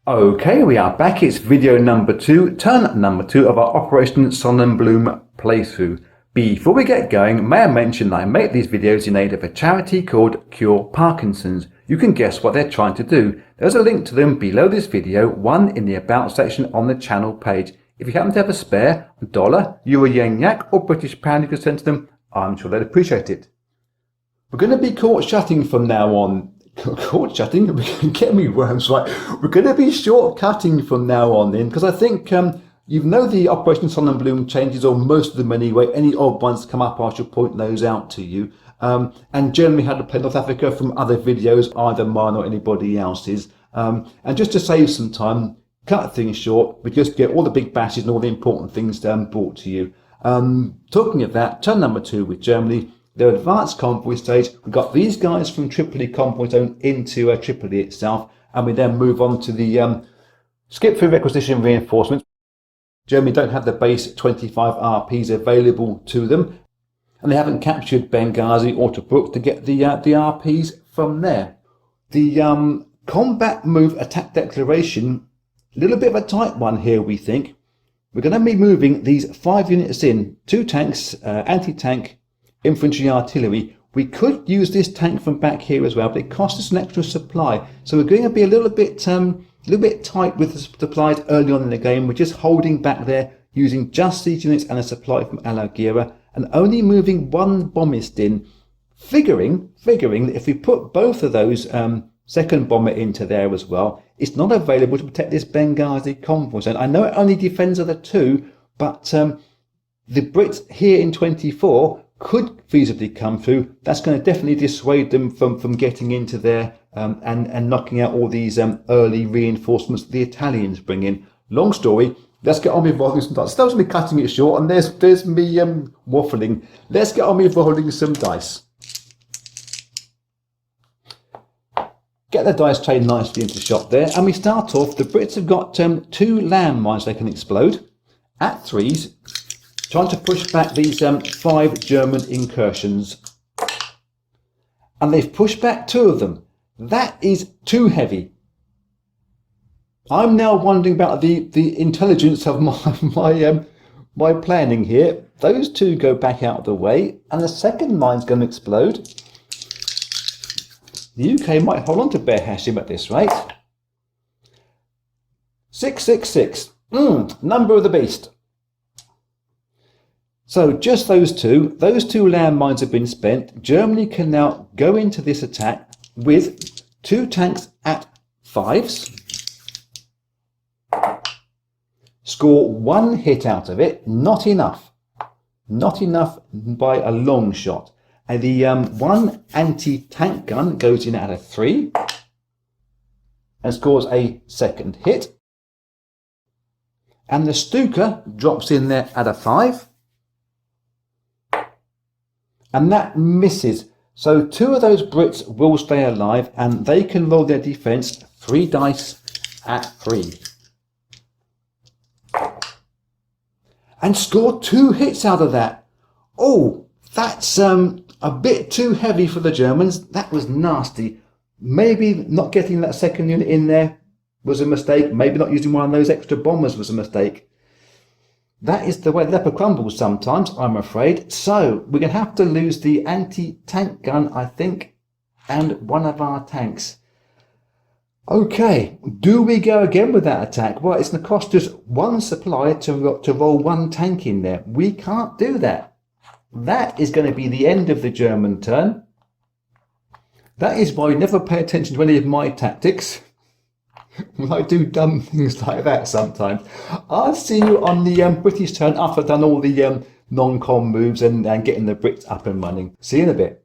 Okay, we are back. It's video number 2, turn number 2 of our Operation Sonnenblume playthrough. Before we get going, may I mention that I make these videos in aid of a charity called Cure Parkinson's. You can guess what they're trying to do. There's a link to them below this video, one in the About section on the channel page. If you happen to have a spare $1, euro, yen, yak or British pound you can send to them, I'm sure they'd appreciate it. We're going to be caught shutting from now on. Caught shutting? Get me worms right. We're going to be shortcutting from now on in, because I think you know the Operation Sonnenblume changes, or most of them anyway. Any odd ones come up, I shall point those out to you. And generally had to play North Africa from other videos, either mine or anybody else's. And just to save some time, cut things short, we just get all the big bashes and all the important things brought to you. Talking of that, turn number 2 with Germany. Their advanced convoy stage, we've got these guys from Tripoli convoy zone into Tripoli itself, and we then move on to the skip through requisition reinforcements. Germany don't have the base 25 RPs available to them, and they haven't captured Benghazi or Tobruk to get the RPs from there. The combat move attack declaration, a little bit of a tight one here, we think. We're going to be moving these 5 units in, 2 tanks, anti-tank, infantry artillery. We could use this tank from back here as well, but it costs us an extra supply. So we're going to be a little bit tight with the supplies early on in the game. We're just holding back there, using just these units and a supply from Al Ghira, and only moving 1 bombist in, figuring that if we put both of those second bomber into there as well, it's not available to protect this Benghazi convoy zone. I know it only defends other 2, but the Brits here in 24 could feasibly come through. That's going to definitely dissuade them from getting into there and knocking out all these early reinforcements the Italians bring in. Long story, let's get on with rolling some dice. That was me cutting it short, and there's me waffling. Let's get on with rolling some dice. Get the dice tray nicely into shot there, and we start off. The Brits have got 2 landmines they can explode at 3s, trying to push back these 5 German incursions. And they've pushed back 2 of them. That is too heavy. I'm now wondering about the intelligence of my planning here. Those 2 go back out of the way, and the second mine's going to explode. The UK might hold on to Bear Hashim at this rate. 666. Number of the beast. So just those 2 landmines have been spent. Germany can now go into this attack with 2 tanks at 5s. Score 1 hit out of it. Not enough. Not enough by a long shot. And the 1 anti-tank gun goes in at a 3 and scores a second hit. And the Stuka drops in there at a 5. And that misses. So 2 of those Brits will stay alive, and they can roll their defense 3 dice at 3. And score 2 hits out of that. Oh, that's a bit too heavy for the Germans. That was nasty. Maybe not getting that second unit in there was a mistake. Maybe not using one of those extra bombers was a mistake. That is the way the leopard crumbles sometimes, I'm afraid. So we're going to have to lose the anti-tank gun, I think, and one of our tanks. Okay, do we go again with that attack? Well, it's going to cost us 1 supply to roll 1 tank in there. We can't do that. That is going to be the end of the German turn. That is why we never pay attention to any of my tactics. I do dumb things like that sometimes. I'll see you on the British turn after I've done all the non-com moves and getting the Brits up and running. See you in a bit.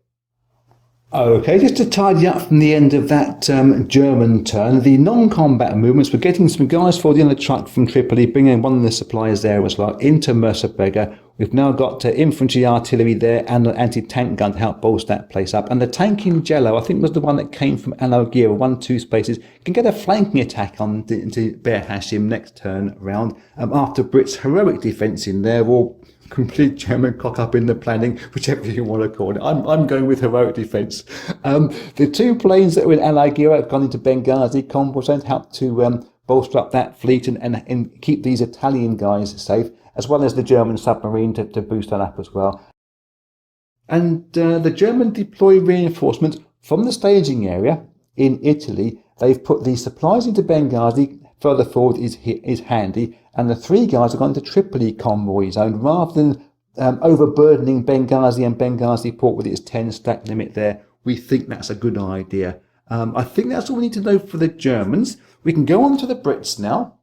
Okay, just to tidy up from the end of that German turn, the non-combat movements, we're getting some guys forward in the truck from Tripoli, bringing one of the suppliers there as well into Mersa. We've now got infantry artillery there and an anti-tank gun to help bolster that place up. And the tank in Jello, I think, was the one that came from Al Ghira, 1-2 spaces, can get a flanking attack on into Bear Hashim next turn round after Brits' heroic defence in there, or complete German cock up in the planning, whichever you want to call it. I'm going with heroic defence. The 2 planes that were in Al Ghira have gone into Benghazi convoy zone to help to bolster up that fleet and keep these Italian guys safe, as well as the German submarine to boost that up as well. And the German deploy reinforcements from the staging area in Italy. They've put the supplies into Benghazi. Further forward is handy, and the 3 guys are going to Tripoli convoy zone rather than overburdening Benghazi and Benghazi port with its 10 stack limit there. We think that's a good idea. I think that's all we need to know for the Germans. We can go on to the Brits now.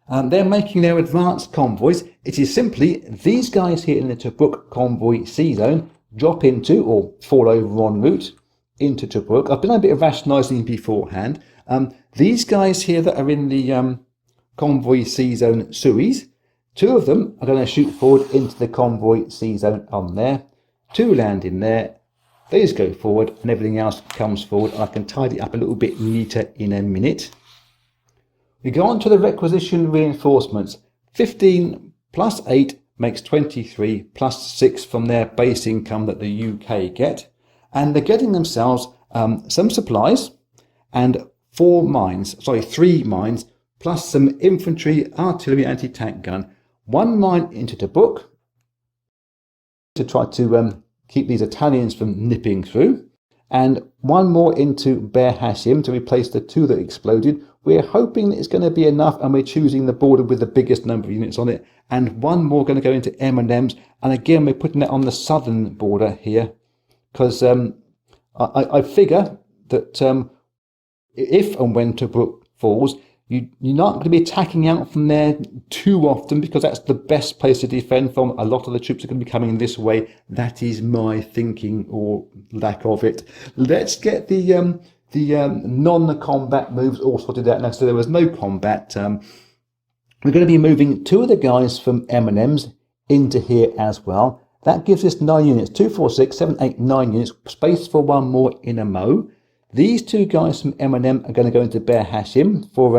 They're making their advanced convoys. It is simply these guys here in the Tobruk convoy C zone drop into or fall over en route into Tobruk. I've done a bit of rationalising beforehand. These guys here that are in the convoy C zone Suez, 2 of them are going to shoot forward into the convoy C zone on there. 2 land in there. These go forward and everything else comes forward. I can tidy it up a little bit neater in a minute. We go on to the requisition reinforcements. 15 plus 8 makes 23 plus 6 from their base income that the UK get. And they're getting themselves some supplies and 3 mines, plus some infantry, artillery, anti-tank gun. 1 mine into Tobruk to try to keep these Italians from nipping through, and 1 more into Behr Hashim to replace the 2 that exploded. We're hoping that it's going to be enough, and we're choosing the border with the biggest number of units on it, and 1 more going to go into M&Ms, and again we're putting it on the southern border here, because I figure that if and when Tobruk falls, you're not going to be attacking out from there too often, because that's the best place to defend from. A lot of the troops are going to be coming this way. That is my thinking, or lack of it. Let's get the non-combat moves all sorted out now. So there was no combat. We're going to be moving 2 of the guys from M&Ms into here as well. That gives us 9 units. 2, 4, 6, 7, 8, 9 units. Space for 1 more in a Mo. These 2 guys from M&M are going to go into Behr Hashim for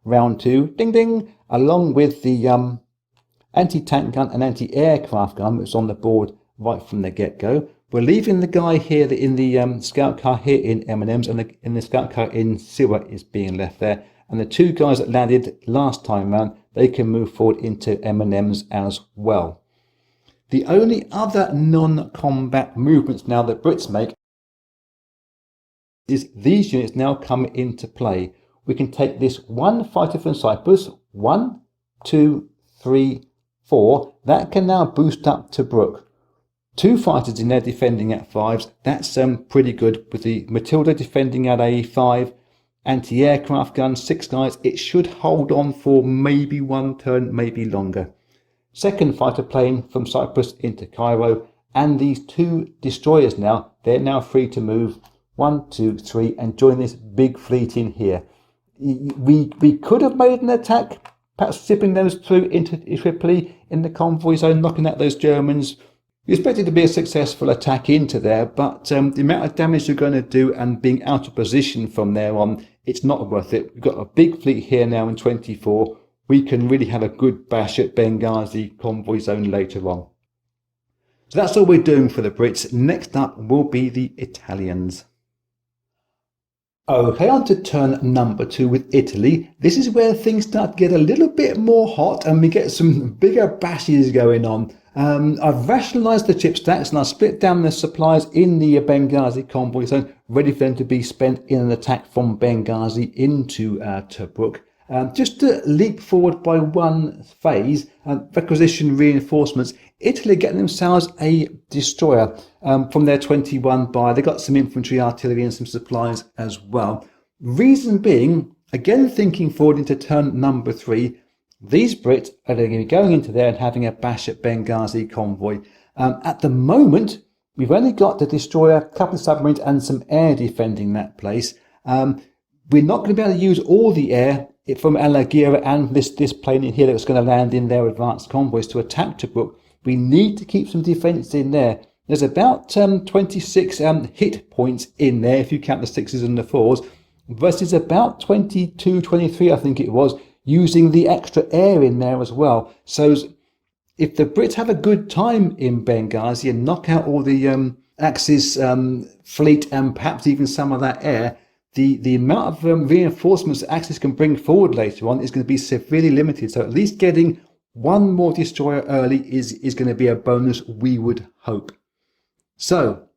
round 2. Ding ding! Along with the anti-tank gun and anti-aircraft gun, which is on the board right from the get-go. We're leaving the guy here in the scout car here in M&Ms, and the scout car in Siwa is being left there. And the 2 guys that landed last time round, they can move forward into M&Ms as well. The only other non-combat movements now that Brits make is these units now come into play. We can take this 1 fighter from Cyprus, 1, 2, 3, 4. That can now boost up to Tobruk. 2 fighters in there defending at 5s. That's pretty good, with the Matilda defending at a 5. Anti-aircraft gun, 6 guys. It should hold on for maybe 1 turn, maybe longer. 2nd fighter plane from Cyprus into Cairo, and these 2 destroyers now, they're now free to move 1, 2, 3 and join this big fleet in here. We could have made an attack, perhaps zipping those through into Tripoli in the convoy zone, knocking out those Germans. We expect it to be a successful attack into there, but the amount of damage you're going to do and being out of position from there on, it's not worth it. We've got a big fleet here now in 24. We can really have a good bash at Benghazi convoy zone later on. So that's all we're doing for the Brits. Next up will be the Italians. Okay, on to turn number 2 with Italy. This is where things start to get a little bit more hot and we get some bigger bashes going on. I've rationalised the chip stacks and I've split down the supplies in the Benghazi convoy zone, ready for them to be spent in an attack from Benghazi into Tobruk. Just to leap forward by 1 phase, requisition reinforcements. Italy getting themselves a destroyer from their 21 buy. They got some infantry, artillery and some supplies as well. Reason being, again thinking forward into turn number 3, these Brits are going to be going into there and having a bash at Benghazi convoy. At the moment, we've only got the destroyer, a couple of submarines and some air defending that place. We're not going to be able to use all the air from Al Aghira and this plane in here that's going to land in their advanced convoys to attack Tobruk. We need to keep some defence in there. There's about 26 hit points in there, if you count the 6s and the 4s, versus about 22, 23, I think it was, using the extra air in there as well. So if the Brits have a good time in Benghazi and knock out all the Axis fleet and perhaps even some of that air, the amount of reinforcements the Axis can bring forward later on is going to be severely limited. So at least getting one more destroyer early is going to be a bonus, we would hope. So,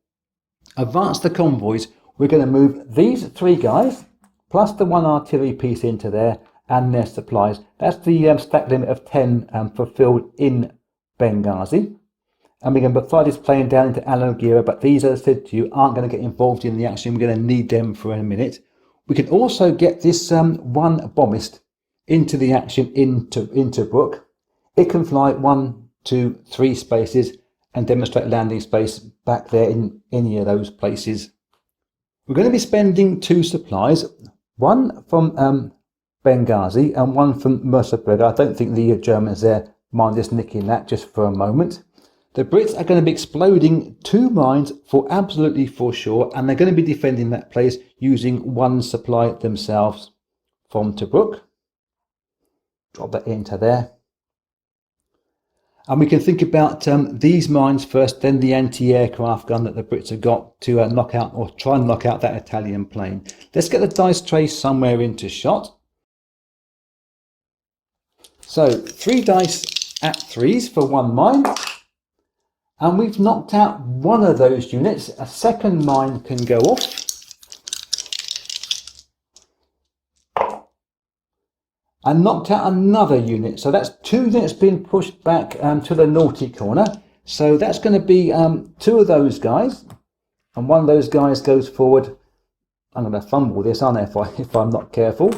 advance the convoys. We're going to move these 3 guys, plus the 1 artillery piece into there, and their supplies. That's the stack limit of 10 fulfilled in Benghazi. And we're going to fly this plane down into Al Ghira, but these, as I said to you, aren't going to get involved in the action. We're going to need them for a minute. We can also get this 1 bombist into the action into Tobruk. It can fly 1, 2, 3 spaces and demonstrate landing space back there in any of those places. We're going to be spending 2 supplies, one from Benghazi and one from Mersabrega. I don't think the Germans there mind us nicking that just for a moment. The Brits are going to be exploding 2 mines absolutely for sure, and they're going to be defending that place using 1 supply themselves from Tobruk. Drop that into there. And we can think about these mines first, then the anti-aircraft gun that the Brits have got to knock out, or try and knock out that Italian plane. Let's get the dice tray somewhere into shot. So 3 dice at 3s for 1 mine. And we've knocked out 1 of those units. A second mine can go off. And knocked out another unit. So that's 2 units being pushed back to the naughty corner. So that's going to be 2 of those guys. And 1 of those guys goes forward. I'm going to fumble this, aren't I, if I'm not careful.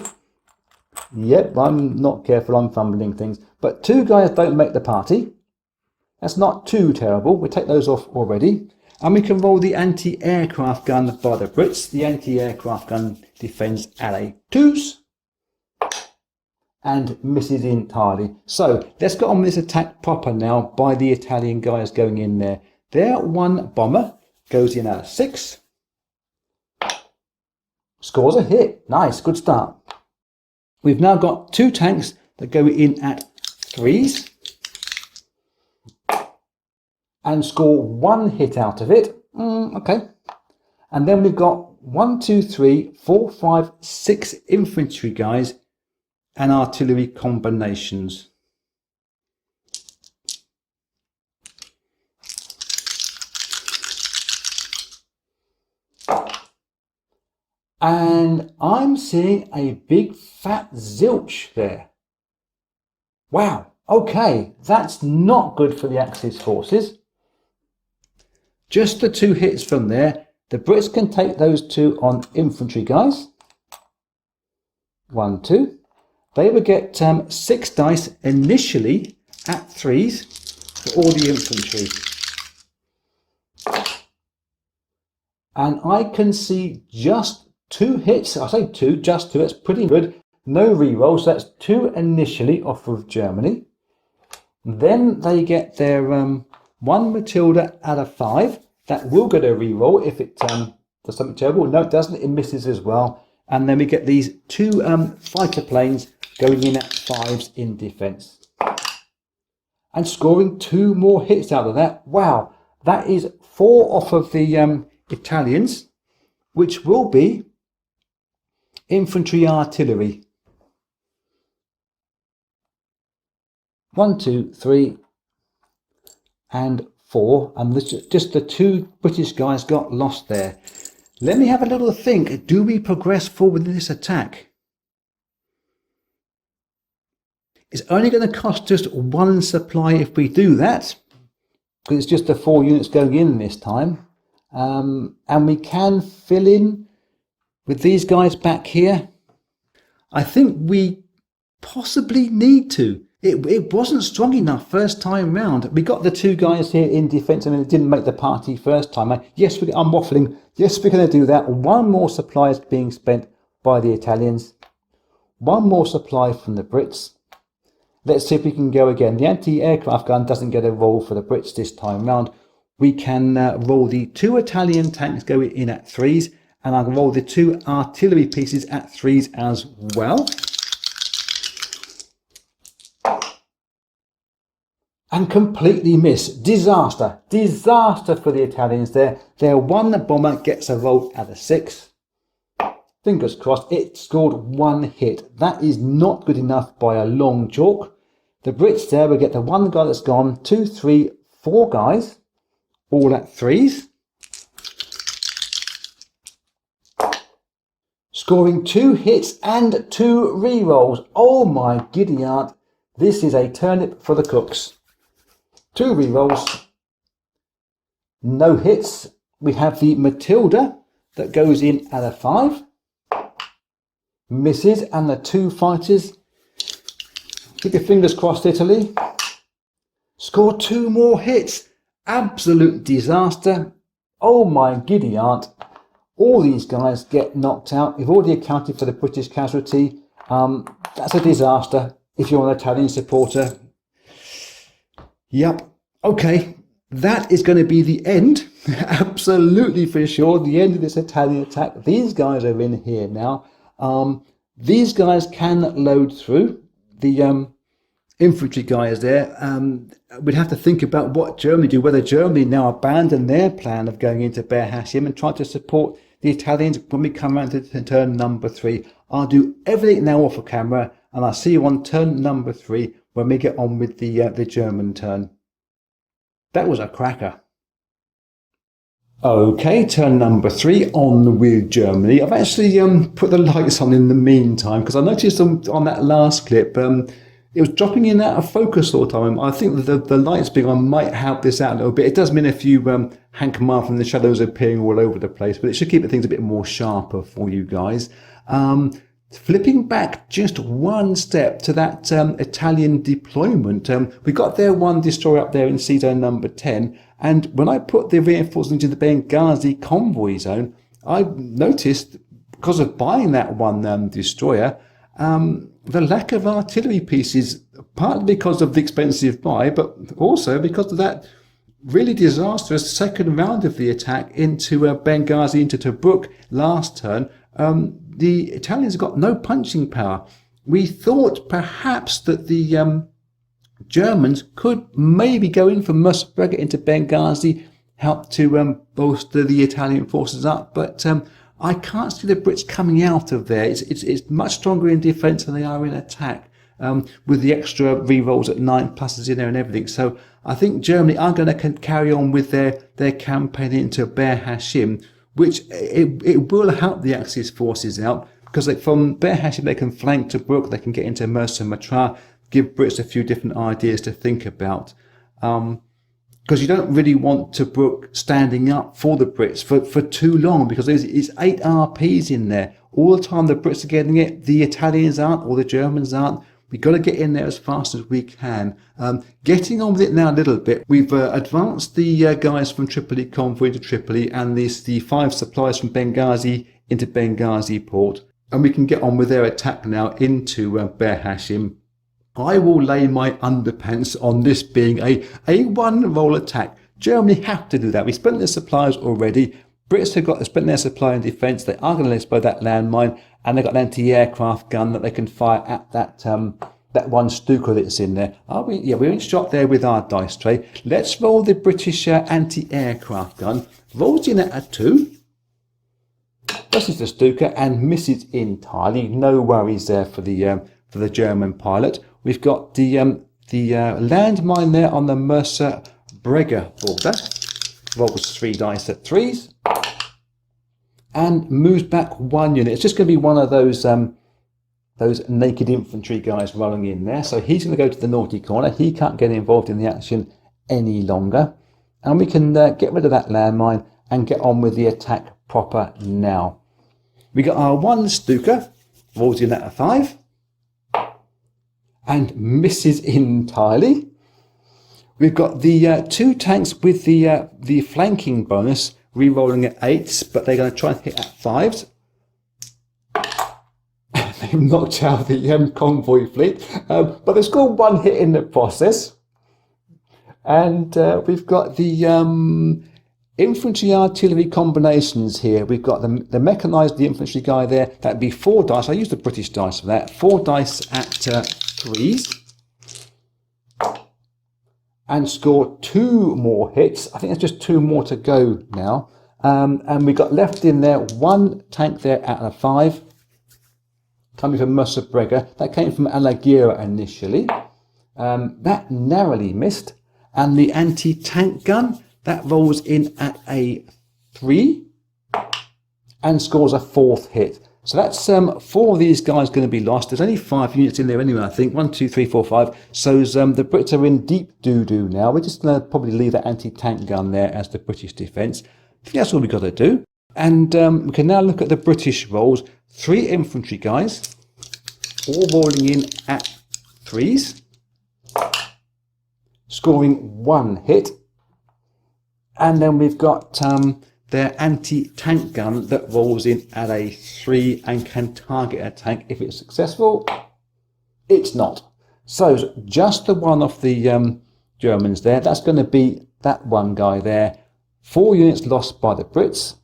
Yep, I'm not careful, I'm fumbling things. But 2 guys don't make the party. That's not too terrible. We take those off already. And we can roll the anti-aircraft gun by the Brits. The anti-aircraft gun defends LA 2s. And misses entirely. So let's get on with this attack proper now by the Italian guys going in there. Their 1 bomber goes in at a 6. Scores a hit. Nice, good start. We've now got 2 tanks that go in at 3s. And score 1 hit out of it. Okay. And then we've got 1, 2, 3, 4, 5, 6 infantry guys and artillery combinations. And I'm seeing a big fat zilch there. Wow. Okay, that's not good for the Axis forces. Just the 2 hits from there. The Brits can take those 2 on infantry guys. 1, 2. They would get 6 dice initially at 3s for all the infantry. And I can see just 2 hits. I say 2, just 2. That's pretty good. No rerolls. So that's 2 initially off of Germany. Then they get their 1 Matilda out of 5. That will get a reroll if it does something terrible. No, it doesn't. It misses as well. And then we get these 2 fighter planes going in at 5s in defence. And scoring 2 more hits out of that. Wow, that is 4 off of the Italians, which will be infantry artillery. 1, 2, 3, and 4, and just the 2 British guys got lost there. Let me have a little think. Do we progress forward in this attack? It's only going to cost us 1 supply if we do that, because it's just the 4 units going in this time. And we can fill in with these guys back here. I think we possibly need to. It wasn't strong enough first time round. We got the 2 guys here in defence. I mean, it didn't make the party first time. I'm waffling. Yes, we're going to do that. 1 more supply is being spent by the Italians. 1 more supply from the Brits. Let's see if we can go again. The anti-aircraft gun doesn't get a roll for the Brits this time round. We can roll the 2 Italian tanks going in at 3s. And I'll roll the 2 artillery pieces at 3s as well. And completely miss. Disaster. Disaster for the Italians there. Their 1 bomber gets a roll at a 6. Fingers crossed, it scored 1 hit. That is not good enough by a long chalk. The Brits there will get the 1 guy that's gone, 2, 3, 4 guys, all at 3s. Scoring 2 hits and 2 re-rolls. Oh my giddy aunt, this is a turnip for the cooks. 2 re-rolls, no hits. We have the Matilda that goes in at a 5. Misses, and the 2 fighters. Keep your fingers crossed, Italy. Score 2 more hits. Absolute disaster. Oh my giddy aunt. All these guys get knocked out. We've already accounted for the British casualty. That's a disaster if you're an Italian supporter. Yep. Okay. That is going to be the end. Absolutely for sure. The end of this Italian attack. These guys are in here now. These guys can load through. The infantry guys there. We'd have to think about what Germany do, whether Germany now abandon their plan of going into Ber Hashim and try to support the Italians when we come around to turn number 3. I'll do everything now off of camera, and I'll see you on turn number 3 when we get on with the German turn. That was a cracker. Okay, turn number 3, on with Germany. I've actually put the lights on in the meantime, because I noticed on that last clip, it was dropping in out of focus all the time. I think the lights being on might help this out a little bit. It does mean a few Hank Martha and the shadows appearing all over the place, but it should keep things a bit more sharper for you guys. Flipping back just 1 step to that Italian deployment, we got their 1 destroyer up there in sea zone number 10, and when I put the reinforcements into the Benghazi convoy zone, I noticed, because of buying that 1 destroyer, the lack of artillery pieces, partly because of the expensive buy, but also because of that really disastrous second round of the attack into Benghazi, into Tobruk last turn. The Italians got no punching power. We thought perhaps that the Germans could maybe go in from Musburger into Benghazi, help to bolster the Italian forces up, but I can't see the Brits coming out of there. It's much stronger in defence than they are in attack, with the extra re-rolls at 9 pluses in there and everything. So I think Germany are going to carry on with their campaign into Ber Hashim, which it will help the Axis forces out, because from Ber Hashim they can flank Tobruk, they can get into Mersa Matruh, give Brits a few different ideas to think about. Because you don't really want Tobruk standing up for the Brits for too long, because there's 8 RPs in there. All the time the Brits are getting it, the Italians aren't, or the Germans aren't. We've got to get in there as fast as we can. Getting on with it now a little bit. We've advanced the guys from Tripoli convoy into Tripoli, and the 5 supplies from Benghazi into Benghazi port. And we can get on with their attack now into Ber Hashim. I will lay my underpants on this being a 1-roll attack. Germany have to do that. We spent their supplies already. Brits have got to spend their supply in defence. They are going to explode that landmine, and they've got an anti-aircraft gun that they can fire at that 1 Stuka that's in there. Yeah, we went shot there with our dice tray. Let's roll the British anti-aircraft gun. Rolls in at a 2. Presses the Stuka and misses entirely. No worries there for the German pilot. We've got the landmine there on the Mersa Brega border. Rolls 3 dice at 3s. And moves back 1 unit. It's just going to be one of those naked infantry guys rolling in there. So he's going to go to the naughty corner. He can't get involved in the action any longer. And we can get rid of that landmine and get on with the attack proper now. We got our 1 Stuka. Rolls in at a 5. And misses entirely. We've got the 2 tanks with the flanking bonus re-rolling at 8s, but they're going to try and hit at 5s. They've knocked out the convoy fleet, but they've scored 1 hit in the process. And we've got the infantry artillery combinations here. We've got the mechanised infantry guy there. That'd be 4 dice. I used the British dice for that. 4 dice at 3s. And score 2 more hits. I think there's just 2 more to go now. And we got left in there one tank there out of 5, coming from Mercer-Breger. That came from Alagira initially. That narrowly missed. And the anti-tank gun, that rolls in at a 3 and scores a 4th hit. So that's 4 of these guys going to be lost. There's only 5 units in there anyway, I think. 1, 2, 3, 4, 5. So the Brits are in deep doo-doo now. We're just going to probably leave that anti-tank gun there as the British defence. I think that's all we've got to do. And we can now look at the British rolls. 3 infantry guys, all rolling in at 3s, scoring 1 hit. And then we've got their anti-tank gun that rolls in at a 3 and can target a tank. If it's successful, it's not. So just the one of the Germans there. That's going to be that one guy there. 4 units lost by the Brits.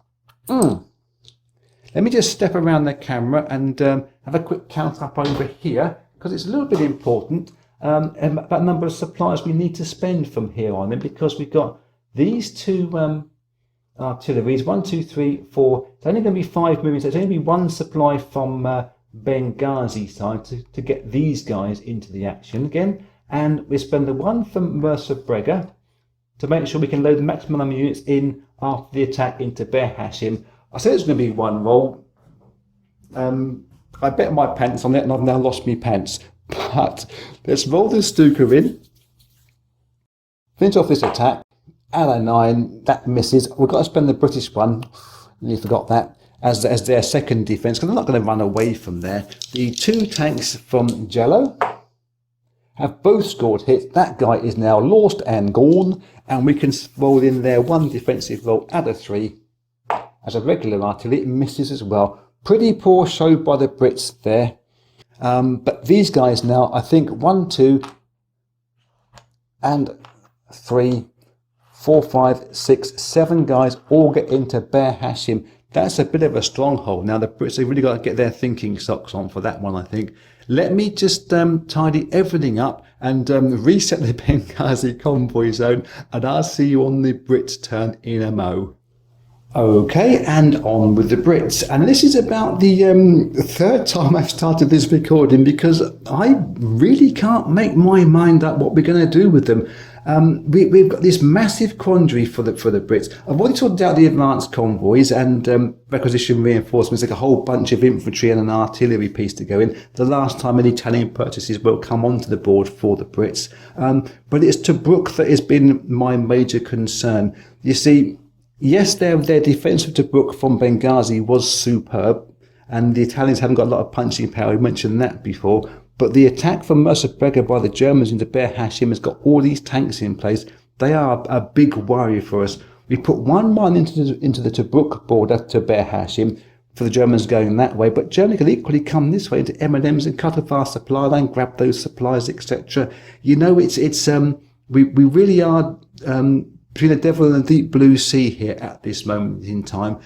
Let me just step around the camera and have a quick count up over here, because it's a little bit important about the number of supplies we need to spend from here on in, because we've got these 2 artilleries, 1, 2, 3, 4. It's only going to be 5 movements. There's only going to be 1 supply from Benghazi side to get these guys into the action again. And we spend the 1 from Mercer-Breger to make sure we can load the maximum number of units in after the attack into Behr Hashim. I said it's going to be 1 roll. I bet my pants on it and I've now lost my pants. But let's roll the Stuka in. Finish off this attack. At a 9, that misses. We've got to spend the British one, you forgot that, as their second defence, because they're not going to run away from there. The 2 tanks from Jello have both scored hits. That guy is now lost and gone, and we can roll in there 1 defensive roll at a 3. As a regular artillery, it misses as well. Pretty poor show by the Brits there. But these guys now, I think 1, 2, and 3, 4, 5, 6, 7 guys all get into Behr Hashim. That's a bit of a stronghold. Now the Brits have really got to get their thinking socks on for that one, I think. Let me just tidy everything up and reset the Benghazi convoy zone, and I'll see you on the Brits' turn in a mo. Okay, and on with the Brits. And this is about the 3rd time I've started this recording, because I really can't make my mind up what we're going to do with them. We've got this massive quandary for the Brits. I've already sorted out the advanced convoys and requisition reinforcements, like a whole bunch of infantry and an artillery piece to go in. The last time any Italian purchases will come onto the board for the Brits. But it's Tobruk that has been my major concern. You see, yes, their defence of Tobruk from Benghazi was superb, and the Italians haven't got a lot of punching power. We mentioned that before. But the attack from Mercer-Breger by the Germans into Behr Hashim has got all these tanks in place. They are a big worry for us. We put 1 man into the Tobruk border to Behr Hashim for the Germans going that way, but Germany could equally come this way into M&Ms and cut off our supply line, grab those supplies, etc. You know, we really are between the devil and the deep blue sea here at this moment in time.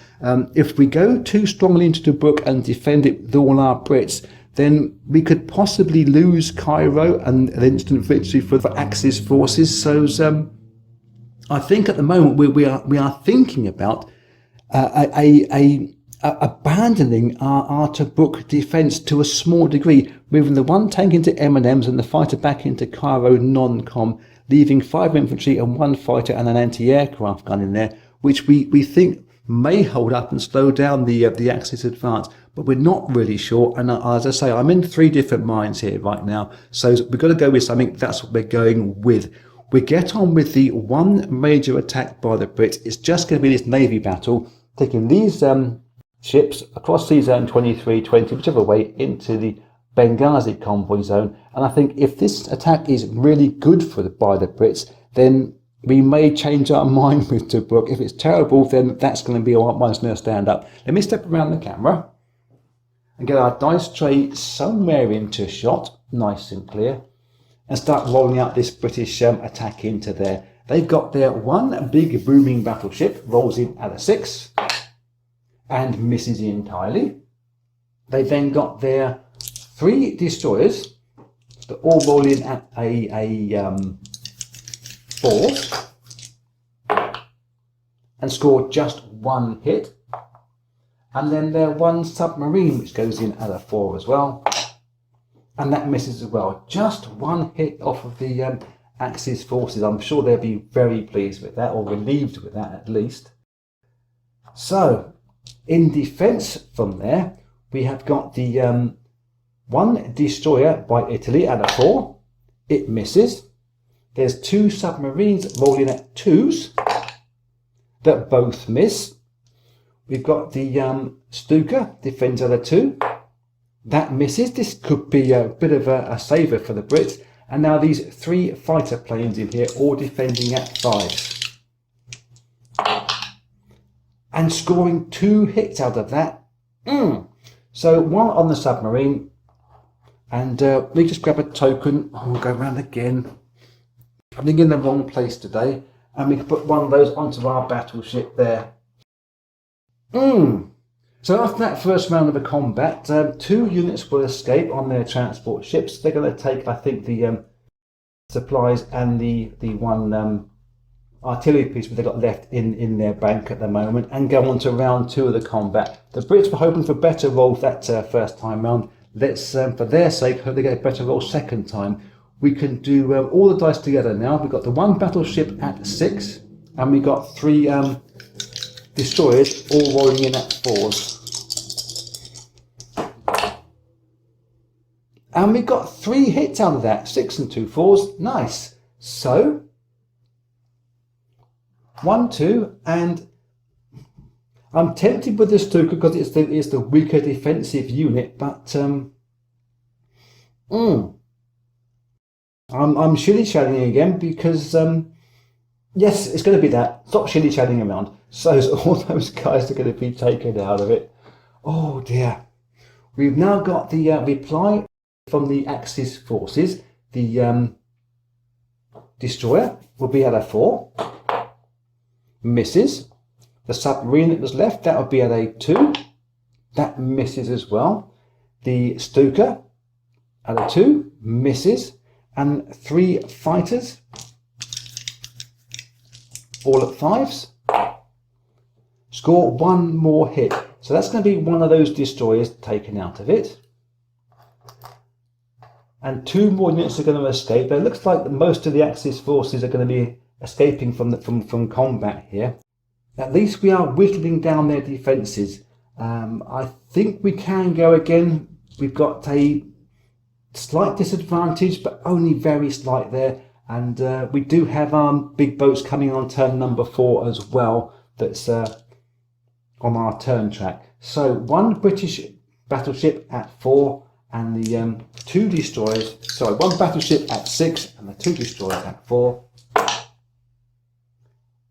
If we go too strongly into Tobruk and defend it with all our Brits, then we could possibly lose Cairo and an instant victory for Axis forces. So I think at the moment we are thinking about abandoning our Tobruk defence to a small degree, moving the 1 tank into M&Ms and the fighter back into Cairo non-com, leaving 5 infantry and 1 fighter and an anti-aircraft gun in there, which we think may hold up and slow down the Axis advance. But we're not really sure, and as I say, I'm in 3 different minds here right now, so we've got to go with something. That's what we're going with. We get on with the 1 major attack by the Brits. It's just going to be this navy battle, taking these ships across sea zone 23, 20, whichever way, into the Benghazi convoy zone. And I think if this attack is really good by the Brits, then we may change our mind with Tobruk. If it's terrible, then that's going to be our one's going to stand up. Let me step around the camera and get our dice tray somewhere into shot, nice and clear, and start rolling out this British attack into there. They've got their 1 big booming battleship, rolls in at a 6 and misses entirely. They then got their 3 destroyers that all roll in at a 4 and score just 1 hit. And then their 1 submarine, which goes in at a 4 as well. And that misses as well. Just 1 hit off of the Axis forces. I'm sure they'll be very pleased with that, or relieved with that at least. So, in defence from there, we have got the 1 destroyer by Italy at a 4. It misses. There's 2 submarines rolling at 2s that both miss. We've got the Stuka defends at a 2. That misses. This could be a bit of a saver for the Brits. And now these 3 fighter planes in here, all defending at 5s. And scoring 2 hits out of that. So 1 on the submarine. And we just grab a token. We'll go around again. I'm in the wrong place today. And we can put 1 of those onto our battleship there. So after that first round of the combat, 2 units will escape on their transport ships. They're going to take, I think, the supplies and the 1 artillery piece that they've got left in their bank at the moment, and go on to round 2 of the combat. The Brits were hoping for better rolls that first time round. Let's, for their sake, hope they get a better roll second time. We can do all the dice together now. We've got the 1 battleship at 6, and we got 3 destroyers all rolling in at 4s. And we got 3 hits out of that, 6 and 2 4s. Nice. So 1, 2, and I'm tempted with the Stuka because it's the weaker defensive unit, but I'm shilly-shallying again because yes, it's going to be that. Stop shilly-shallying around. So all those guys are going to be taken out of it. Oh dear. We've now got the reply from the Axis forces. The destroyer will be at a 4. Misses. The submarine that was left, that would be at a 2. That misses as well. The Stuka at a 2. Misses. And 3 fighters, all at 5s. Score 1 more hit. So that's going to be 1 of those destroyers taken out of it. And 2 more units are going to escape. It looks like most of the Axis forces are going to be escaping from combat here. At least we are whittling down their defences. I think we can go again. We've got a slight disadvantage, but only very slight there. And we do have big boats coming on turn number 4 as well. That's on our turn track. So 1 British battleship at 4 and the 2 destroyers. Sorry, 1 battleship at 6 and the 2 destroyers at 4.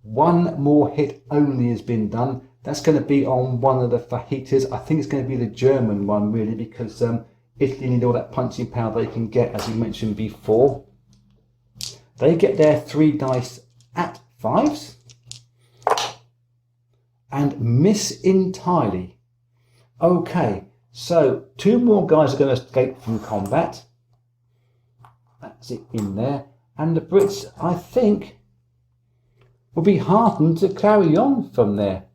1 more hit only has been done. That's going to be on 1 of the fajitas. I think it's going to be the German one really, because Italy need all that punching power they can get, as we mentioned before. They get their 3 dice at 5s and miss entirely. Okay, so 2 more guys are going to escape from combat. That's it in there. And the Brits, I think, will be heartened to carry on from there.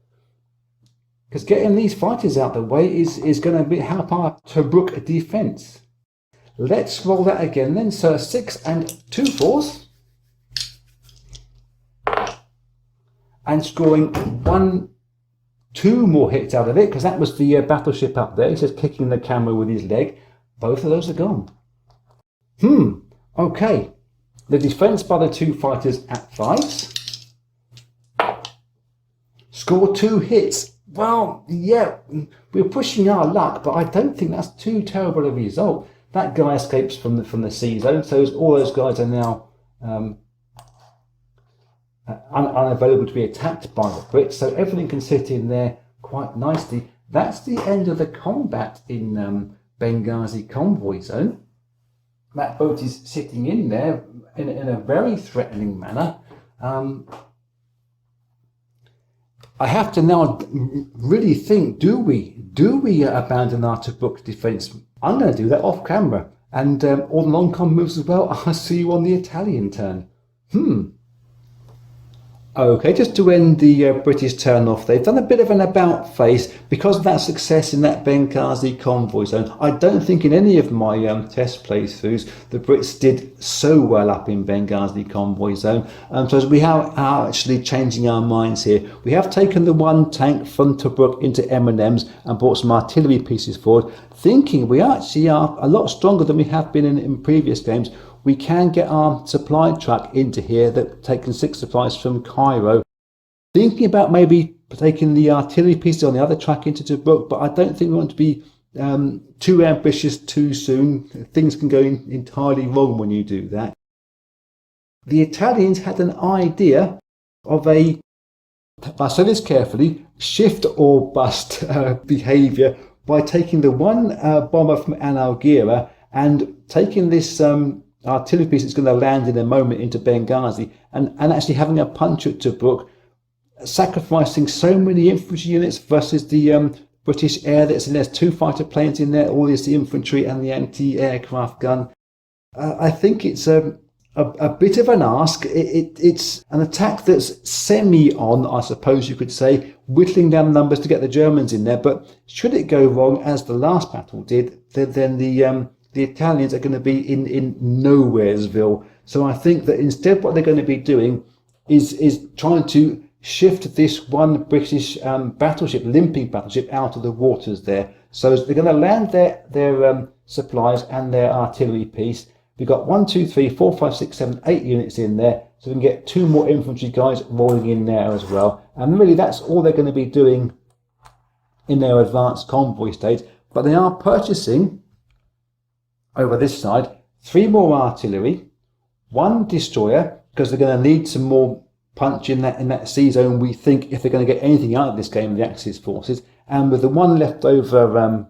Because getting these fighters out the way is going to help our Tobruk defence. Let's roll that again then. So 6 and 2 4s. And scoring 2 more hits out of it, because that was the battleship up there. He's just kicking the camera with his leg. Both of those are gone. Okay. The defence by the 2 fighters at 5s. Score 2 hits. Well, yeah, we're pushing our luck, but I don't think that's too terrible a result. That guy escapes from the sea zone, so all those guys are now unavailable to be attacked by the Brits, so everything can sit in there quite nicely. That's the end of the combat in Benghazi convoy zone. That boat is sitting in there in a very threatening manner. I have to now really think, do we abandon our Tobruk defence? I'm going to do that off camera. And all the long-con moves as well. I'll see you on the Italian turn. Okay, just to end the British turn off, they've done a bit of an about face because of that success in that Benghazi convoy zone. I don't think in any of my test playthroughs the Brits did so well up in Benghazi convoy zone. So we are actually changing our minds here. We have taken the one tank from Tobruk into M&M's and brought some artillery pieces forward, thinking we actually are a lot stronger than we have been in previous games. We can get our supply truck into here that taking 6 supplies from Cairo. Thinking about maybe taking the artillery pieces on the other truck into Tobruk, but I don't think we want to be too ambitious too soon. Things can go entirely wrong when you do that. The Italians had an idea of a, I say this carefully, shift or bust behaviour by taking the one bomber from Al Alghira and taking this artillery piece that's going to land in a moment into Benghazi and actually having a punch at Tobruk, sacrificing so many infantry units versus the British air that's in there. There's 2 fighter planes in there, all this the infantry and the anti-aircraft gun. I think it's a bit of an ask. It's an attack that's semi-on, I suppose you could say, whittling down numbers to get the Germans in there. But should it go wrong, as the last battle did, then the Italians are going to be in nowheresville. So I think that instead what they're going to be doing is trying to shift this one British battleship, limping battleship, out of the waters there. So they're going to land their supplies and their artillery piece. We've got 1, 2, 3, 4, 5, 6, 7, 8 units in there. So we can get 2 more infantry guys rolling in there as well. And really that's all they're going to be doing in their advanced convoy stage. But they are purchasing, over this side, 3 more artillery, 1 destroyer, because they're going to need some more punch in that sea zone, we think, if they're going to get anything out of this game, the Axis forces. And with the 1 leftover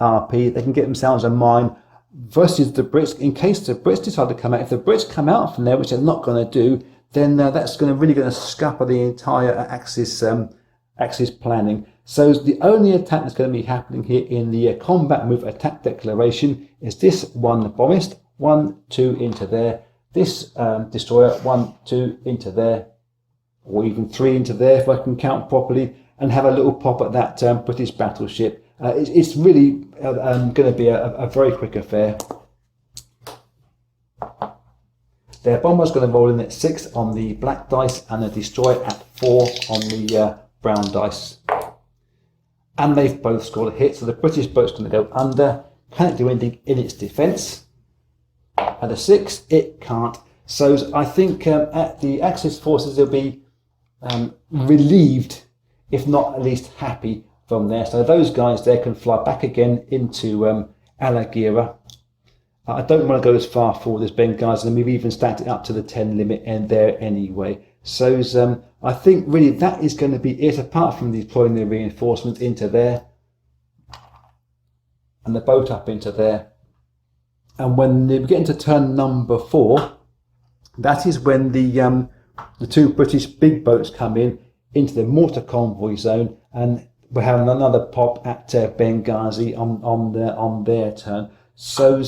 RP, they can get themselves a mine versus the Brits, in case the Brits decide to come out. If the Brits come out from there, which they're not going to do, then that's really going to scupper the entire Axis planning. So the only attack that's going to be happening here in the combat move attack declaration is this one bombist, 1, 2 into there, this destroyer, 1, 2 into there, or even 3 into there if I can count properly, and have a little pop at that British battleship. It's really going to be a very quick affair. Their bomber's going to roll in at 6 on the black dice and the destroyer at 4 on the brown dice. And they've both scored a hit, so the British boat's going to go under. Can it do anything in its defence? At a 6, it can't. So I think at the Axis forces will be relieved, if not at least happy, from there. So those guys there can fly back again into Al Alghira. I don't want to go as far forward as Benghazi, and we've even stacked it up to the 10 limit and there anyway. So I think really that is going to be it, apart from deploying the reinforcements into there and the boat up into there. And when we get into turn number 4, that is when the 2 British big boats come into the mortar convoy zone, and we're having another pop at Benghazi on their turn. So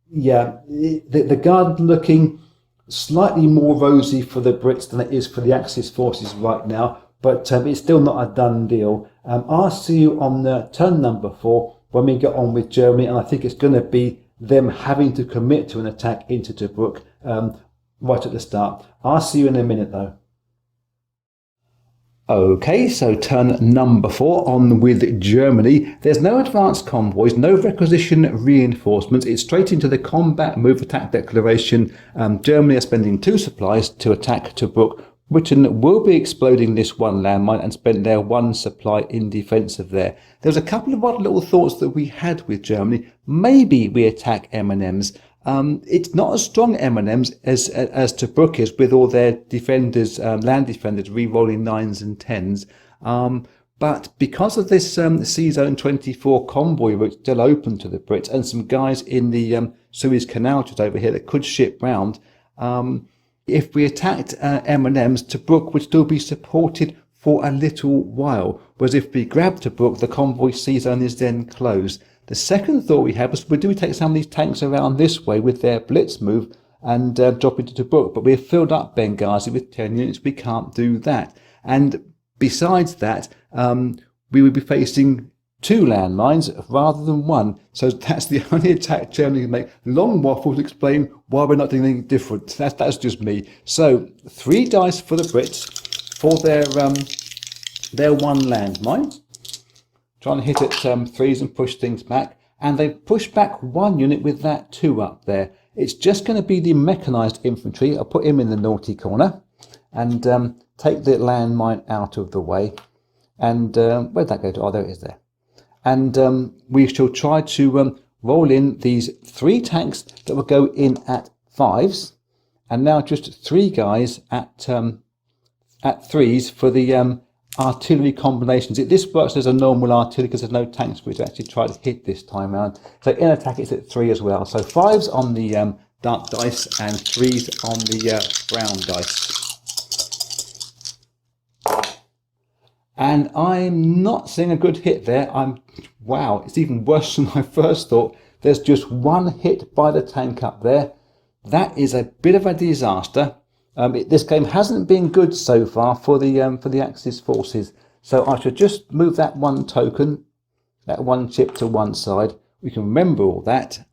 yeah, the garden looking slightly more rosy for the Brits than it is for the Axis forces right now, but it's still not a done deal. I'll see you on turn number 4 when we get on with Germany, and I think it's going to be them having to commit to an attack into Tobruk right at the start. I'll see you in a minute though. Okay, so turn number 4 on with Germany. There's no advanced convoys, no requisition reinforcements. It's straight into the combat move attack declaration. Germany are spending 2 supplies to attack Tobruk. Britain will be exploding this 1 landmine and spent their 1 supply in defence of there. There's a couple of odd little thoughts that we had with Germany. Maybe we attack M&Ms. It's not as strong M&Ms as Tobruk is, with all their defenders, land defenders, re-rolling 9s and 10s. But because of this Sea Zone 24 convoy route still open to the Brits, and some guys in the Suez Canal just over here that could ship round, if we attacked M&Ms, Tobruk would still be supported for a little while. Whereas if we grab Tobruk, the convoy Sea Zone is then closed. The second thought we had was, do we take some of these tanks around this way with their blitz move and drop into Tobruk. But we've filled up Benghazi with 10 units. We can't do that. And besides that, we would be facing 2 landmines rather than 1. So that's the only attack Germany can make. Long waffle to explain why we're not doing anything different. That's just me. So 3 dice for the Brits for their 1 landmine. Trying to hit at 3s and push things back. And they push back 1 unit with that 2 up there. It's just going to be the mechanised infantry. I'll put him in the naughty corner and take the landmine out of the way. And where'd that go to? Oh, there it is there. And we shall try to roll in these 3 tanks that will go in at 5s, and now just 3 guys at 3s for the artillery combinations. This works as a normal artillery because there's no tanks for it to actually try to hit this time around. So in attack it's at 3 as well. So 5s on the dark dice and 3s on the brown dice. And I'm not seeing a good hit there. Wow, it's even worse than I first thought. There's just 1 hit by the tank up there. That is a bit of a disaster. This game hasn't been good so far for the Axis forces. So I should just move that 1 token, that 1 chip to one side. We can remember all that.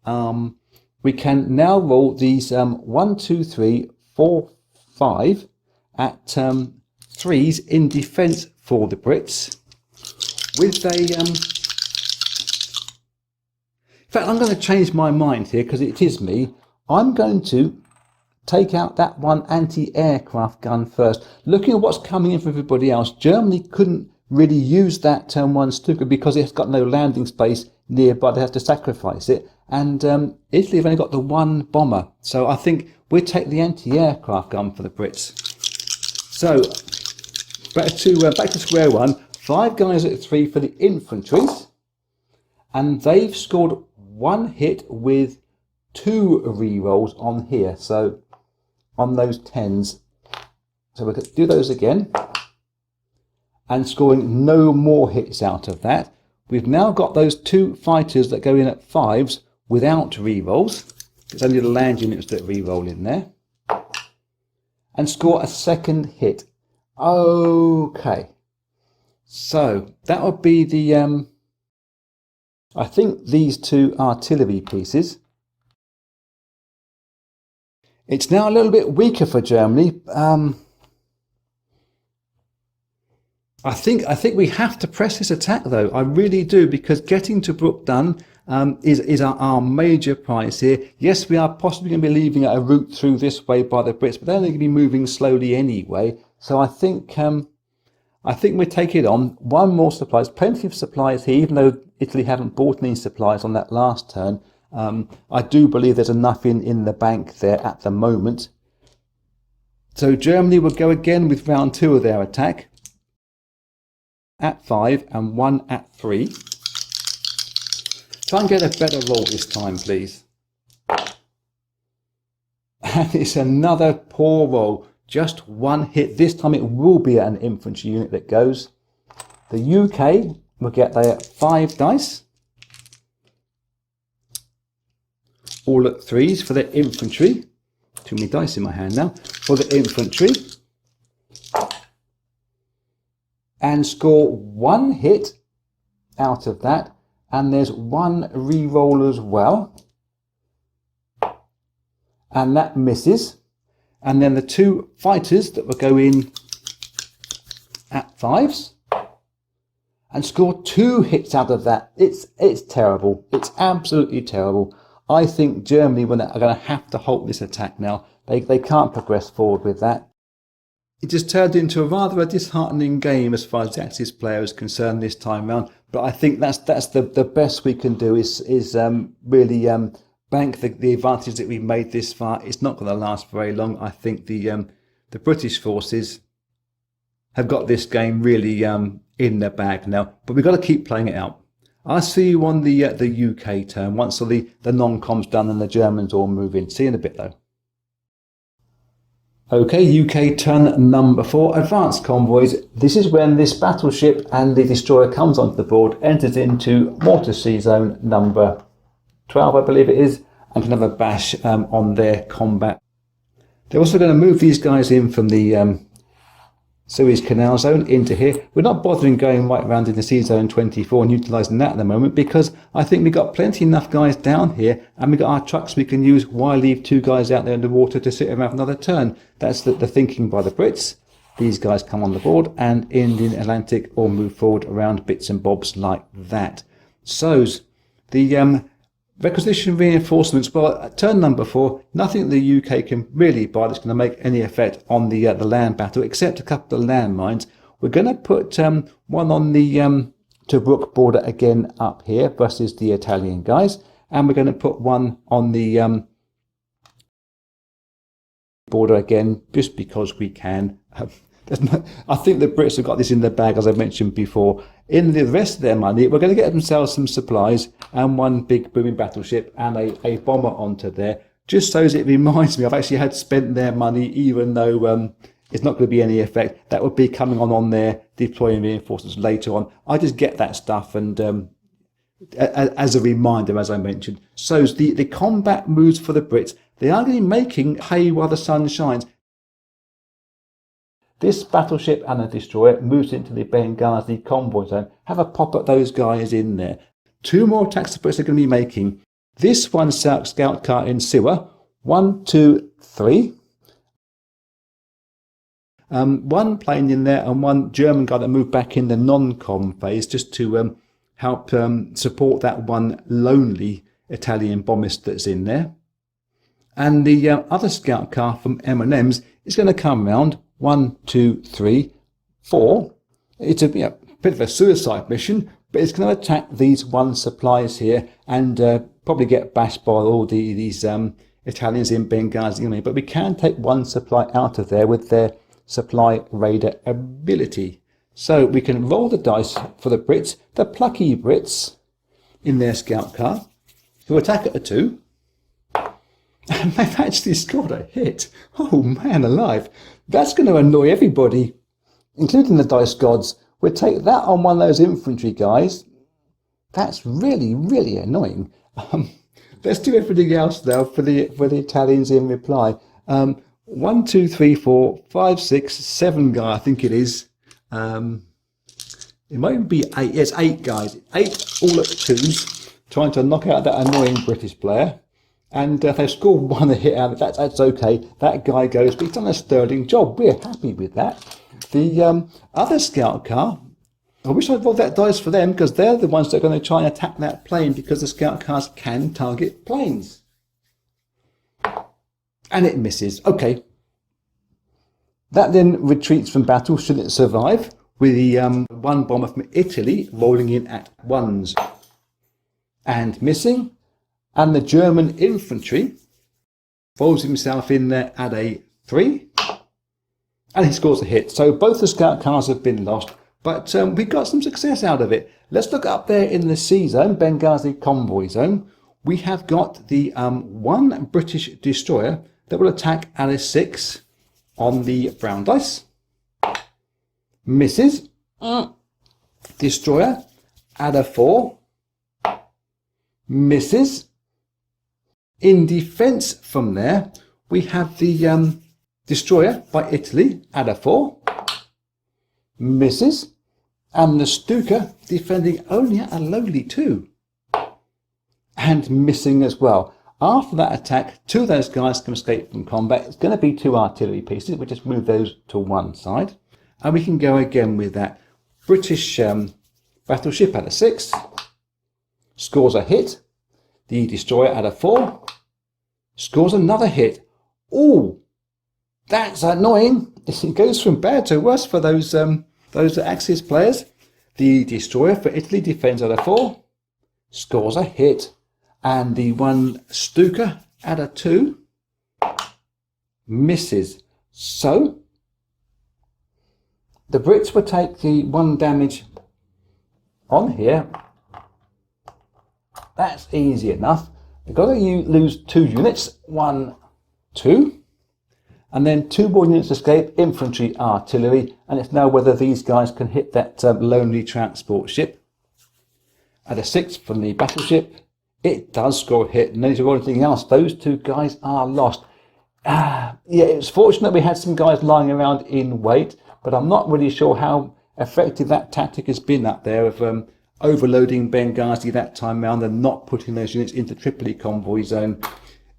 We can now roll these 1, 2, 3, 4, 5 at 3s in defence for the Brits with a in fact, I'm going to change my mind here because it is me. I'm going to take out that 1 anti-aircraft gun first. Looking at what's coming in from everybody else, Germany couldn't really use that 1 Stuka because it's got no landing space nearby. They have to sacrifice it, and Italy have only got the 1 bomber. So I think we'll take the anti-aircraft gun for the Brits. So back to square one. 5 guys at 3 for the infantry, and they've scored 1 hit with 2 re-rolls on here. So on those 10s, so we could do those again, and scoring no more hits out of that. We've now got those 2 fighters that go in at 5s without re-rolls. It's only the land units that re-roll in there, and score a 2nd hit. Okay, so that would be the I think these 2 artillery pieces. It's now a little bit weaker for Germany. I think we have to press this attack though. I really do, because getting Tobruk done is our major prize here. Yes, we are possibly going to be leaving a route through this way by the Brits, but they're going to be moving slowly anyway. So I think we take it on. 1 more supplies, plenty of supplies here, even though Italy haven't bought any supplies on that last turn. I do believe there's enough in the bank there at the moment. So Germany will go again with round 2 of their attack at 5 and 1 at 3. Try and get a better roll this time, please. And it's another poor roll. Just 1 hit. This time it will be an infantry unit that goes. The UK will get their 5 dice. All at 3s for their infantry. Too many dice in my hand now. For the infantry. And score 1 hit out of that. And there's 1 re-roll as well. And that misses. And then the 2 fighters that will go in at 5s and score 2 hits out of that. It's terrible. It's absolutely terrible. I think Germany are going to have to halt this attack now. They can't progress forward with that. It just turned into a disheartening game as far as the Axis player is concerned this time round. But I think that's the best we can do is really bank the advantage that we've made this far. It's not going to last very long. I think the British forces have got this game really in their bag now. But we've got to keep playing it out. I'll see you on the UK turn once all the non-com's done and the Germans all move in. See you in a bit though. Okay, UK turn number 4, advanced convoys. This is when this battleship and the destroyer comes onto the board, enters into mortar sea zone number 12, I believe it is, and can have a bash on their combat. They're also going to move these guys in from the Suez Canal zone into here. We're not bothering going right around in the Sea Zone 24 and utilising that at the moment, because I think we've got plenty enough guys down here, and we've got our trucks we can use. Why leave 2 guys out there in the water to sit around for another turn? That's the thinking by the Brits. These guys come on the board and Indian Atlantic or move forward around bits and bobs like that. So the requisition reinforcements, well, at turn number 4, nothing the UK can really buy that's going to make any effect on the land battle, except a couple of landmines. We're going to put one on the Tobruk border again up here versus the Italian guys, and we're going to put one on the border again just because we can. I think the Brits have got this in their bag, as I mentioned before. In the rest of their money, we're going to get themselves some supplies and one big booming battleship and a bomber onto there, just so as it reminds me I've actually had spent their money, even though it's not going to be any effect. That would be coming on there, deploying reinforcements later on. I just get that stuff, and as a reminder, as I mentioned. So the combat moves for the Brits. They are going to be making hay while the sun shines. This battleship and a destroyer moves into the Benghazi convoy zone. Have a pop at those guys in there. 2 more attacks the Brits are going to be making. This one scout car in Siwa. 1, 2, 3. One plane in there and one German guy that moved back in the non-com phase just to help support that one lonely Italian bombist that's in there. And the other scout car from M&M's is going to come round. 1, 2, 3, 4. It's a bit of a suicide mission, but it's going to attack these 1 supplies here and probably get bashed by all these Italians in Benghazi. But we can take 1 supply out of there with their supply raider ability. So we can roll the dice for the Brits, the plucky Brits in their scout car, who attack at a 2. And they've actually scored a hit. Oh man alive. That's going to annoy everybody, including the dice gods. We'll take that on one of those infantry guys. That's really, really annoying. Let's do everything else though for the Italians in reply. 1, 2, 3, 4, 5, 6, 7 guy, I think it is. It might even be 8. Yes, 8 guys. 8 all at 2s, trying to knock out that annoying British player. And they've scored 1 hit out of it. That's okay. That guy goes, but he's done a sterling job. We're happy with that. The other scout car, I wish I'd rolled that dice for them, because they're the ones that are going to try and attack that plane, because the scout cars can target planes. And it misses. Okay. That then retreats from battle, should it survive, with the 1 bomber from Italy rolling in at 1s and missing. And the German infantry folds himself in there at a 3. And he scores a hit. So both the scout cars have been lost. But we got some success out of it. Let's look up there in the sea zone, Benghazi convoy zone. We have got the 1 British destroyer that will attack at a 6 on the brown dice. Misses. Destroyer at a 4. Misses. In defence from there, we have the destroyer by Italy at a 4. Misses. And the Stuka defending only at a lowly 2. And missing as well. After that attack, 2 of those guys can escape from combat. It's going to be 2 artillery pieces. We just move those to one side. And we can go again with that British battleship at a 6. Scores a hit. The destroyer at a 4. Scores another hit. Oh, that's annoying. It goes from bad to worse for those Axis players. The destroyer for Italy defends at a 4. Scores a hit. And the 1 Stuka at a 2 misses. So the Brits will take the 1 damage on here. That's easy enough. They've got to lose 2 units. 1, 2. And then 2 more units escape, infantry, artillery. And it's now whether these guys can hit that lonely transport ship. At a 6 from the battleship. It does score a hit, and those are anything else. Those two guys are lost. Yeah, it's fortunate we had some guys lying around in wait, but I'm not really sure how effective that tactic has been up there of overloading Benghazi that time round and not putting those units into Tripoli convoy zone.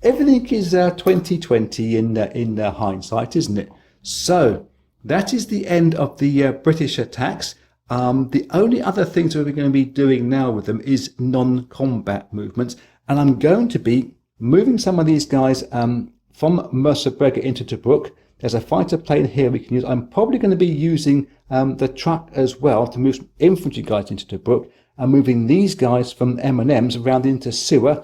Everything is 2020 in hindsight, isn't it? So that is the end of the British attacks. The only other things we're going to be doing now with them is non-combat movements, and I'm going to be moving some of these guys from Mersa Brega into Tobruk. There's a fighter plane here we can use. I'm probably going to be using the truck as well to move some infantry guys into Tobruk, and moving these guys from M&Ms around into Siwa,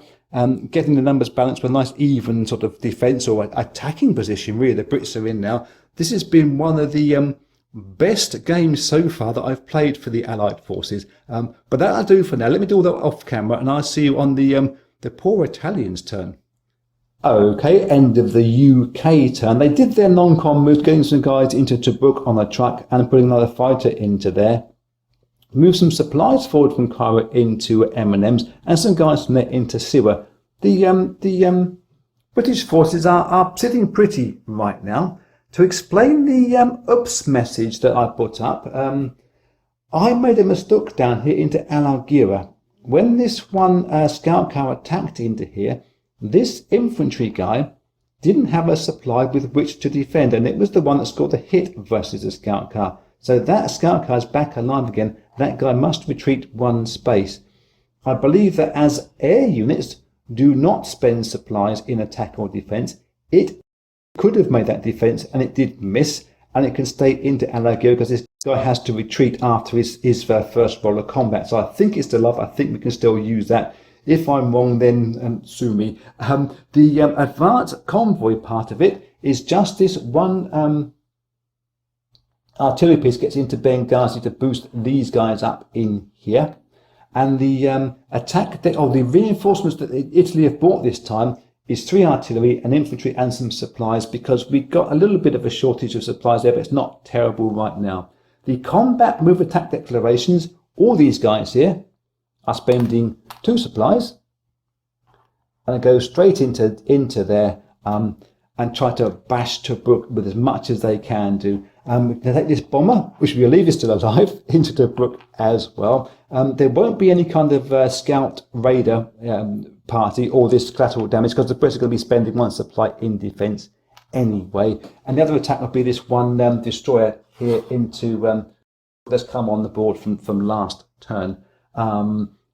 getting the numbers balanced with a nice even sort of defence or attacking position really the Brits are in now. This has been one of the best games so far that I've played for the Allied forces. But that'll do for now. Let me do all that off camera, and I'll see you on the poor Italians' turn. Okay, end of the UK turn. They did their non-com move, getting some guys into Tobruk on a truck and putting another fighter into there. Move some supplies forward from Cairo into M&Ms and some guys from there into Siwa. The British forces are sitting pretty right now. To explain the oops message that I put up, I made a mistake down here into Al Algira. When this one scout car attacked into here, this infantry guy didn't have a supply with which to defend, and it was the one that scored the hit versus the scout car. So that scout car is back alive again. That guy must retreat one space. I believe that as air units do not spend supplies in attack or defence, it could have made that defence and it did miss, and it can stay into Al Algira because this guy has to retreat after his first roll of combat. So I think it's still up. I think we can still use that. If I'm wrong, then sue me. The advanced convoy part of it is just this one artillery piece gets into Benghazi to boost these guys up in here. And the attack deck, the reinforcements that Italy have brought this time is 3 artillery, an infantry and some supplies, because we got a little bit of a shortage of supplies there, but it's not terrible right now. The combat move attack declarations, all these guys here are spending 2 supplies, and I go straight into there and try to bash Tobruk with as much as they can do. We can take this bomber, which we believe is still alive, into Tobruk as well. There won't be any kind of scout raider party or this collateral damage because the Brits are going to be spending 1 supply in defence anyway. And the other attack will be this one destroyer here into that's come on the board from last turn.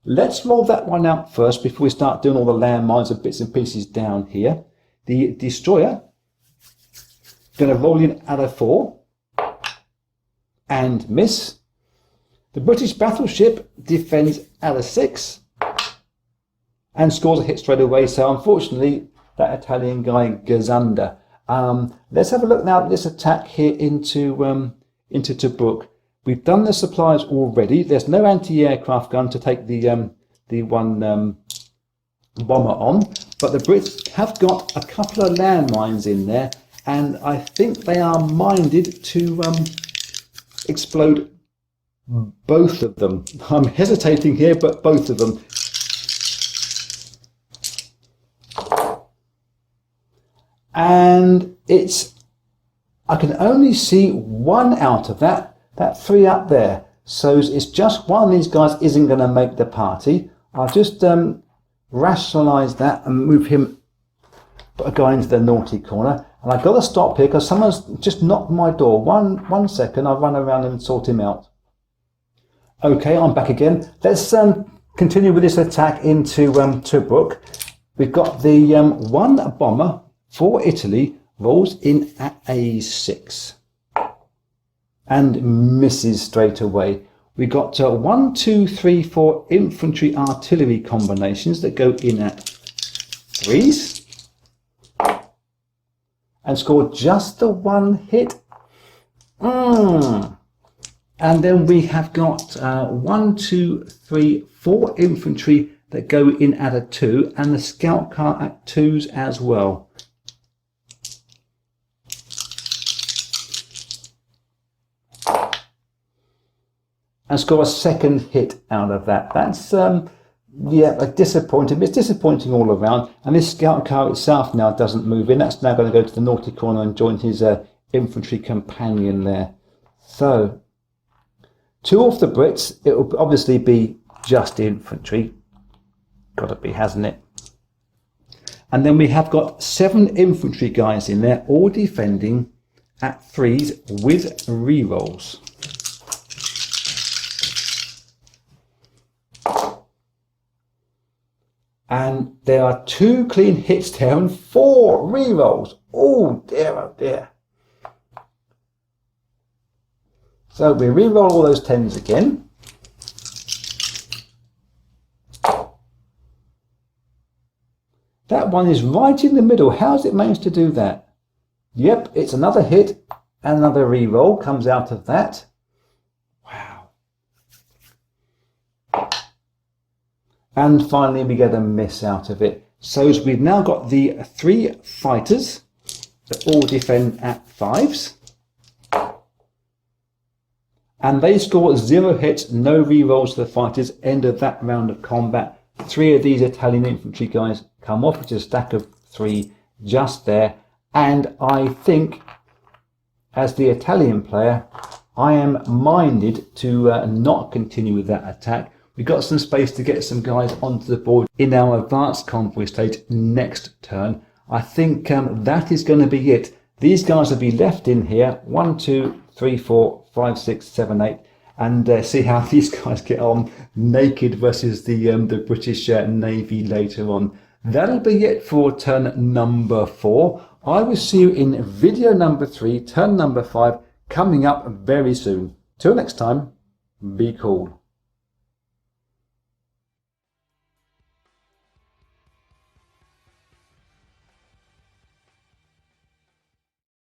Let's roll that one out first before we start doing all the landmines and bits and pieces down here. The destroyer going to roll in at a 4 and miss. The British battleship defends at a 6 and scores a hit straight away. So unfortunately, that Italian guy goes under. Let's have a look now at this attack here into Tobruk. We've done the supplies already. There's no anti-aircraft gun to take the one bomber on, but the Brits have got a couple of landmines in there, and I think they are minded to explode both of them. I'm hesitating here, but both of them. And I can only see 1 out of that 3 up there. So it's just one of these guys isn't going to make the party. I'll just rationalise that and move him, put a guy into the naughty corner. And I've got to stop here because someone's just knocked my door. One second, I'll run around and sort him out. Okay, I'm back again. Let's continue with this attack into Tobruk. We've got the 1 bomber for Italy rolls in at A6 and misses straight away. We got 1, 2, 3, 4 infantry artillery combinations that go in at 3s and score just the 1 hit. And then we have got 1, 2, 3, 4 infantry that go in at a 2 and the scout car at 2s as well. And score a 2nd hit out of that. That's Yeah, disappointing. It's disappointing all around. And this scout car itself now doesn't move in. That's now going to go to the naughty corner and join his infantry companion there. So, 2 off the Brits. It will obviously be just infantry. Got to be, hasn't it? And then we have got 7 infantry guys in there, all defending at 3s with rerolls. And there are 2 clean hits there and 4 rerolls. Oh dear, oh dear. So we reroll all those 10s again. That one is right in the middle. How's it managed to do that? Yep, it's another hit and another reroll comes out of that. Wow. And finally we get a miss out of it. So we've now got the 3 fighters that all defend at 5s. And they score 0 hits, no rerolls to the fighters. End of that round of combat. 3 of these Italian infantry guys come off, which is a stack of 3 just there. And I think, as the Italian player, I am minded to not continue with that attack. We've got some space to get some guys onto the board in our advanced convoy stage next turn. I think that is going to be it. These guys will be left in here. 1, 2, 3, 4, 5, 6, 7, 8. And see how these guys get on naked versus the British Navy later on. That'll be it for turn number 4. I will see you in video number 3, turn number 5, coming up very soon. Till next time, be cool.